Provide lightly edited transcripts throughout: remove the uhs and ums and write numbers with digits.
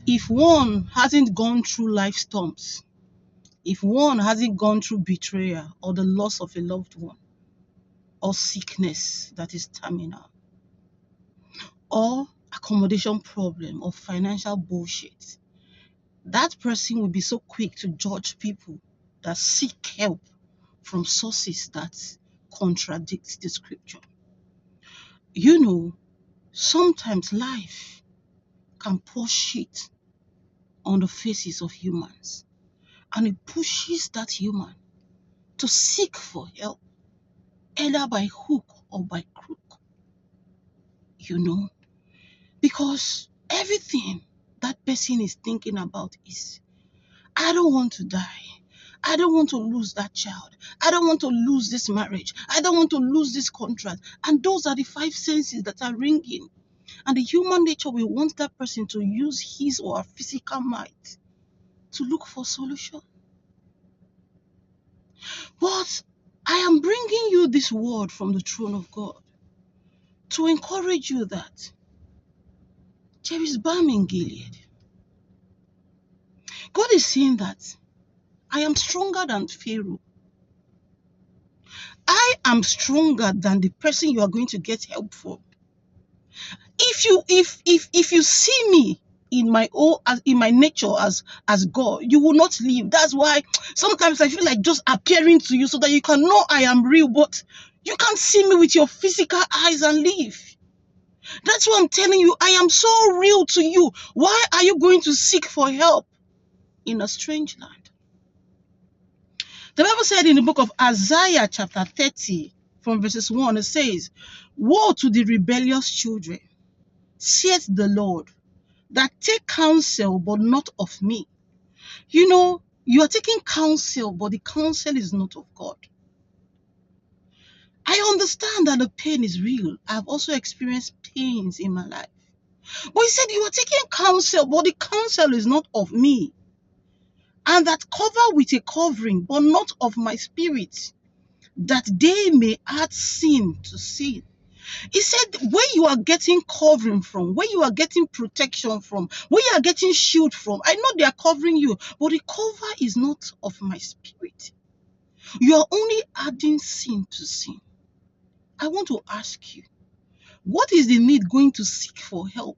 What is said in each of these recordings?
If one hasn't gone through life storms, if one hasn't gone through betrayal or the loss of a loved one, or sickness that is terminal, or accommodation problem, or financial bullshit, that person will be so quick to judge people that seek help from sources that contradict the scripture. You know, sometimes life can pour shit on the faces of humans, and it pushes that human to seek for help, either by hook or by crook, because everything that person is thinking about is, I don't want to die. I don't want to lose that child. I don't want to lose this marriage. I don't want to lose this contract. And those are the 5 senses that are ringing. And the human nature will want that person to use his or her physical might to look for solution. But I am bringing you this word from the throne of God to encourage you that there is balm in Gilead. God is saying that I am stronger than Pharaoh. I am stronger than the person you are going to get help from. If you see me in my nature as God, you will not leave. That's why sometimes I feel like just appearing to you so that you can know I am real, but you can't see me with your physical eyes and live. That's why I'm telling you, I am so real to you. Why are you going to seek for help in a strange land? The Bible said in the book of Ahaziah chapter 30 from verses 1, it says, "Woe to the rebellious children, saith the Lord, that take counsel but not of me." You are taking counsel, but the counsel is not of God. I understand that the pain is real. I've also experienced pains in my life. But he said, you are taking counsel, but the counsel is not of me. And that cover with a covering, but not of my spirit, that they may add sin to sin. He said, where you are getting covering from, where you are getting protection from, where you are getting shield from, I know they are covering you, but the cover is not of my spirit. You are only adding sin to sin. I want to ask you, what is the need going to seek for help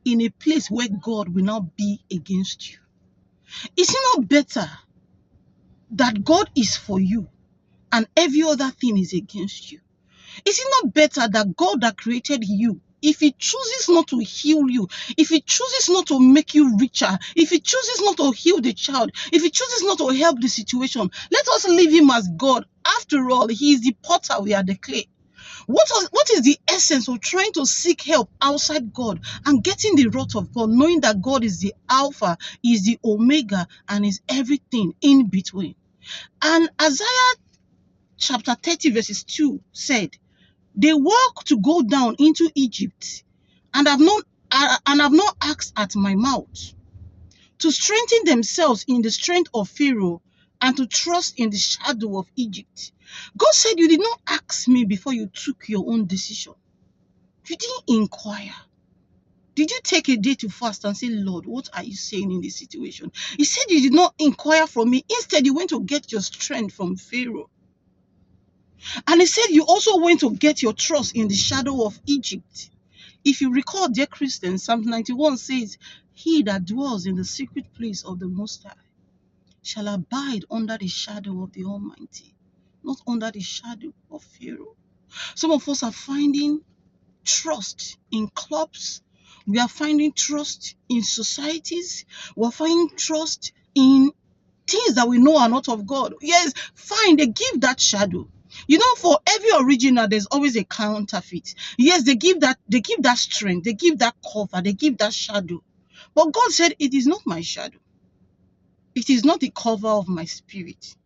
in a place where God will not be against you? Is it not better that God is for you and every other thing is against you? Is it not better that God that created you, if he chooses not to heal you, if he chooses not to make you richer, if he chooses not to heal the child, if he chooses not to help the situation, let us leave him as God. After all, he is the potter, we are the clay. What is the essence of trying to seek help outside God and getting the wrath of God, knowing that God is the Alpha, is the Omega, and is everything in between? And Isaiah chapter 30 verses 2 said, they walk to go down into Egypt and have not asked at my mouth, to strengthen themselves in the strength of Pharaoh and to trust in the shadow of Egypt. God said, you did not ask me before you took your own decision. You didn't inquire. Did you take a day to fast and say, Lord, what are you saying in this situation? He said you did not inquire from me. Instead, you went to get your strength from Pharaoh. And he said you also went to get your trust in the shadow of Egypt. If you recall, dear Christians, Psalm 91 says, he that dwells in the secret place of the Most High shall abide under the shadow of the Almighty, not under the shadow of Pharaoh. Some of us are finding trust in clubs. We are finding trust in societies. We are finding trust in things that we know are not of God. Yes, fine, they give that shadow. For every original, there's always a counterfeit. Yes, they give that strength, they give that cover, they give that shadow. But God said, it is not my shadow. It is not the cover of my spirit.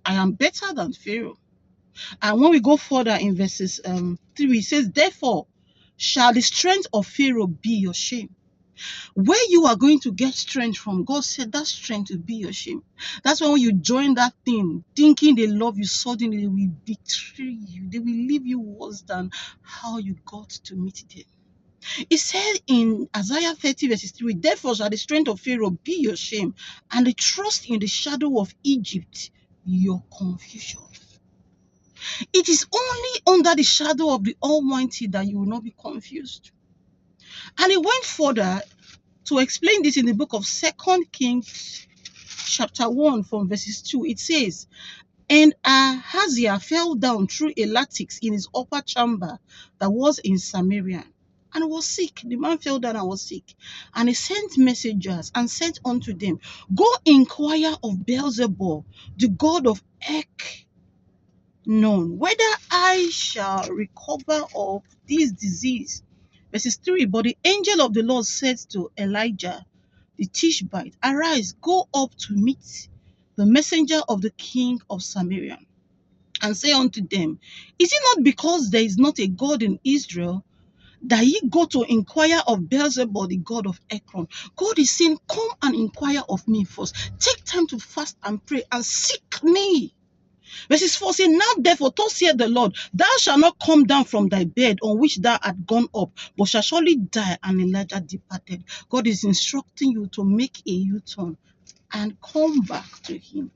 I am better than Pharaoh. And when we go further in verses 3, it says, therefore shall the strength of Pharaoh be your shame. Where you are going to get strength from, God said that strength will be your shame. That's why when you join that thing, thinking they love you, suddenly they will betray you. They will leave you worse than how you got to meet them. It said in Isaiah 30 verses 3, therefore shall the strength of Pharaoh be your shame, and the trust in the shadow of Egypt your confusion. It is only under the shadow of the Almighty that you will not be confused. And he went further to explain this in the book of 2 Kings chapter 1 from verses 2. It says, and Ahaziah fell down through a lattice in his upper chamber that was in Samaria, and was sick. The man fell down and was sick. And he sent messengers and said unto them, go inquire of Baalzebub, the god of Ekron, whether I shall recover of this disease. Verses 3, but the angel of the Lord said to Elijah the Tishbite, arise, go up to meet the messenger of the king of Samaria, and say unto them, is it not because there is not a God in Israel that ye go to inquire of Beelzebub, the god of Ekron? God is saying, come and inquire of me first. Take time to fast and pray and seek me. Verses 4 say, now therefore, thus saith the Lord, thou shalt not come down from thy bed on which thou art gone up, but shalt surely die. And Elijah departed. God is instructing you to make a U-turn and come back to him.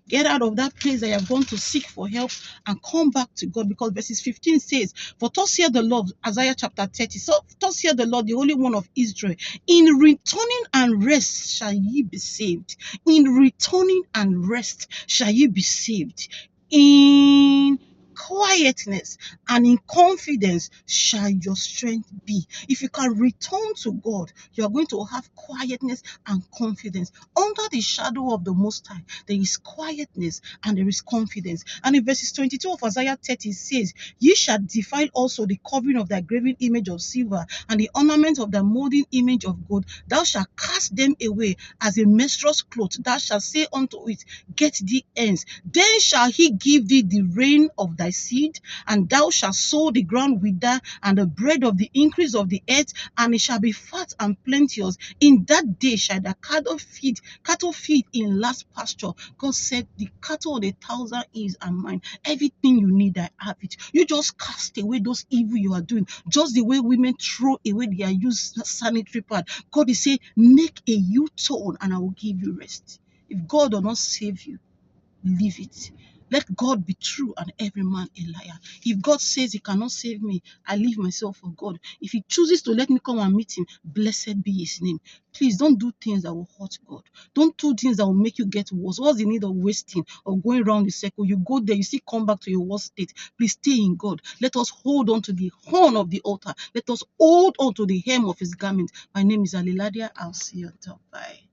Get out of that place that you have gone to seek for help and come back to God, because verses 15 says, for thus saith the Lord, Isaiah chapter 30, so thus saith the Lord, the Holy One of Israel, in returning and rest shall ye be saved. In returning and rest shall ye be saved. In quietness and in confidence shall your strength be. If you can return to God, you are going to have quietness and confidence. Under the shadow of the Most High, there is quietness and there is confidence. And in verses 22 of Isaiah 30 says, ye shall defile also the covering of thy graven image of silver and the ornament of thy molding image of gold. Thou shalt cast them away as a menstruous cloth. Thou shalt say unto it, get thee hence. Then shall he give thee the rain of thy seed, and thou shalt sow the ground wither, and the bread of the increase of the earth, and it shall be fat and plenteous. In that day shall the cattle feed in last pasture. God said, the cattle of 1,000 hills are mine. Everything you need, I have it. You just cast away those evil you are doing, just the way women throw away their used sanitary pad. God is saying, make a U-turn and I will give you rest. If God will not save you, leave it. Let God be true and every man a liar. If God says he cannot save me, I leave myself for God. If he chooses to let me come and meet him, blessed be his name. Please don't do things that will hurt God. Don't do things that will make you get worse. What's the need of wasting or going around the circle? You go there, you still come back to your worst state. Please stay in God. Let us hold on to the horn of the altar. Let us hold on to the hem of his garment. My name is Aleladia. I'll see you on top. Bye.